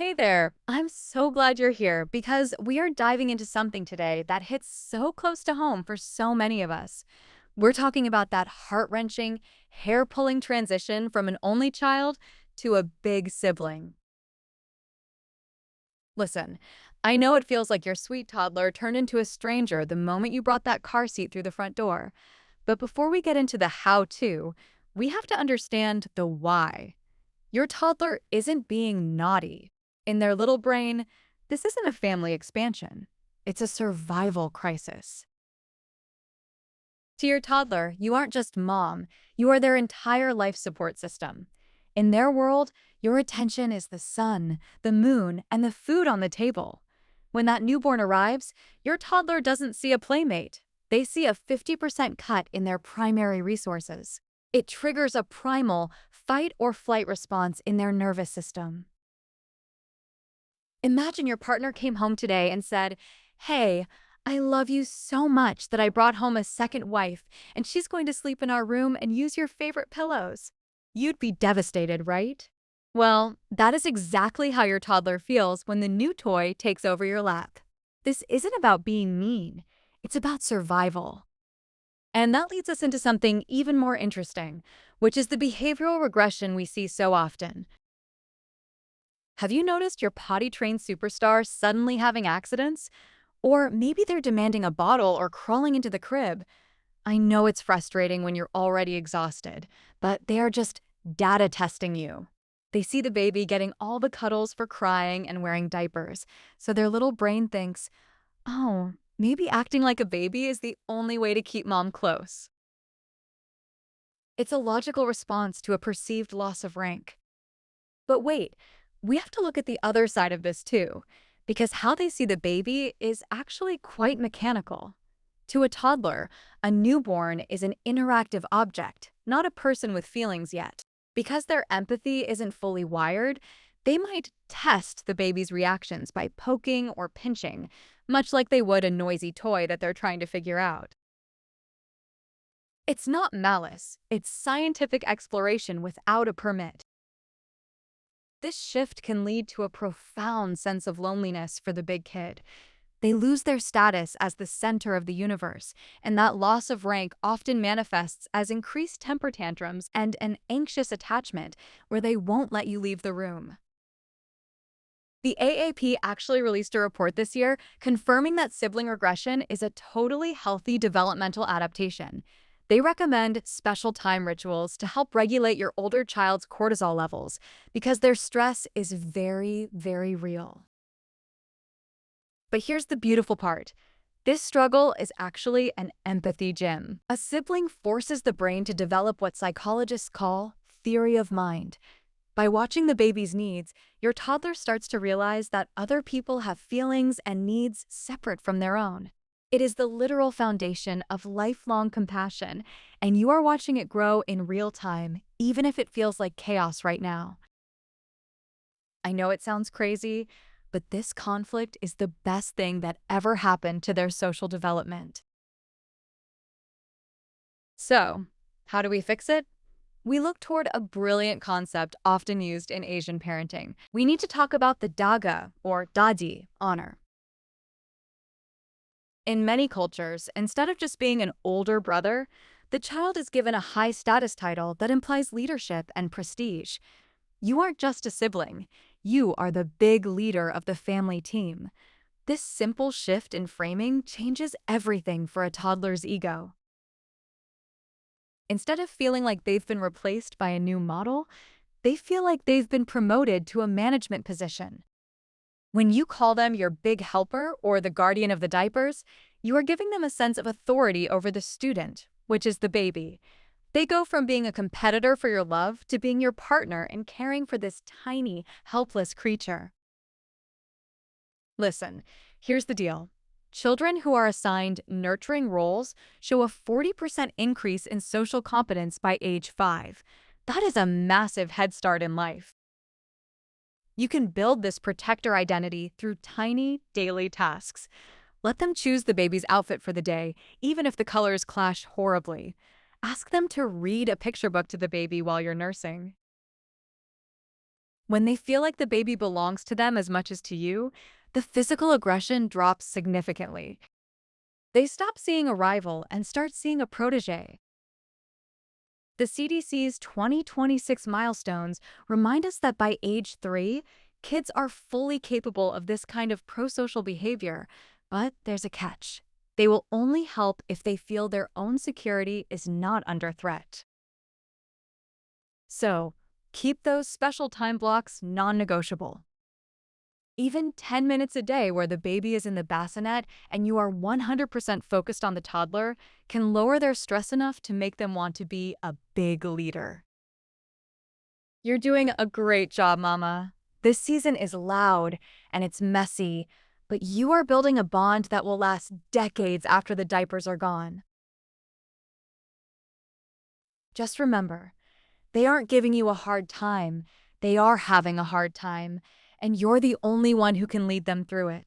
Hey there, I'm so glad you're here because we are diving into something today that hits so close to home for so many of us. We're talking about that heart-wrenching, hair-pulling transition from an only child to a big sibling. Listen, I know it feels like your sweet toddler turned into a stranger the moment you brought that car seat through the front door. But before we get into the how-to, we have to understand the why. Your toddler isn't being naughty. In their little brain, this isn't a family expansion. It's a survival crisis. To your toddler, you aren't just mom, you are their entire life support system. In their world, your attention is the sun, the moon, and the food on the table. When that newborn arrives, your toddler doesn't see a playmate. They see a 50% cut in their primary resources. It triggers a primal fight or flight response in their nervous system. Imagine your partner came home today and said, "Hey, I love you so much that I brought home a second wife, and she's going to sleep in our room and use your favorite pillows." You'd be devastated, right? Well, that is exactly how your toddler feels when the new toy takes over your lap. This isn't about being mean, it's about survival. And that leads us into something even more interesting, which is the behavioral regression we see so often. Have you noticed your potty-trained superstar suddenly having accidents? Or maybe they're demanding a bottle or crawling into the crib. I know it's frustrating when you're already exhausted, but they are just data testing you. They see the baby getting all the cuddles for crying and wearing diapers, so their little brain thinks, oh, maybe acting like a baby is the only way to keep mom close. It's a logical response to a perceived loss of rank. But wait, we have to look at the other side of this too, because how they see the baby is actually quite mechanical. To a toddler, a newborn is an interactive object, not a person with feelings yet. Because their empathy isn't fully wired, they might test the baby's reactions by poking or pinching, much like they would a noisy toy that they're trying to figure out. It's not malice, it's scientific exploration without a permit. This shift can lead to a profound sense of loneliness for the big kid. They lose their status as the center of the universe, and that loss of rank often manifests as increased temper tantrums and an anxious attachment where they won't let you leave the room. The AAP actually released a report this year confirming that sibling regression is a totally healthy developmental adaptation. They recommend special time rituals to help regulate your older child's cortisol levels because their stress is very, very real. But here's the beautiful part. This struggle is actually an empathy gym. A sibling forces the brain to develop what psychologists call theory of mind. By watching the baby's needs, your toddler starts to realize that other people have feelings and needs separate from their own. It is the literal foundation of lifelong compassion, and you are watching it grow in real time, even if it feels like chaos right now. I know it sounds crazy, but this conflict is the best thing that ever happened to their social development. So, how do we fix it? We look toward a brilliant concept often used in Asian parenting. We need to talk about the daga, or dadi, honor. In many cultures, instead of just being an older brother, the child is given a high status title that implies leadership and prestige. You aren't just a sibling, you are the big leader of the family team. This simple shift in framing changes everything for a toddler's ego. Instead of feeling like they've been replaced by a new model, they feel like they've been promoted to a management position. When you call them your big helper or the guardian of the diapers, you are giving them a sense of authority over the student, which is the baby. They go from being a competitor for your love to being your partner in caring for this tiny, helpless creature. Listen, here's the deal. Children who are assigned nurturing roles show a 40% increase in social competence by age 5. That is a massive head start in life. You can build this protector identity through tiny, daily tasks. Let them choose the baby's outfit for the day, even if the colors clash horribly. Ask them to read a picture book to the baby while you're nursing. When they feel like the baby belongs to them as much as to you, the physical aggression drops significantly. They stop seeing a rival and start seeing a protege. The CDC's 2026 milestones remind us that by age 3, kids are fully capable of this kind of prosocial behavior, but there's a catch. They will only help if they feel their own security is not under threat. So, keep those special time blocks non-negotiable. Even 10 minutes a day where the baby is in the bassinet and you are 100% focused on the toddler can lower their stress enough to make them want to be a big leader. You're doing a great job, Mama. This season is loud and it's messy, but you are building a bond that will last decades after the diapers are gone. Just remember, they aren't giving you a hard time. They are having a hard time, and you're the only one who can lead them through it.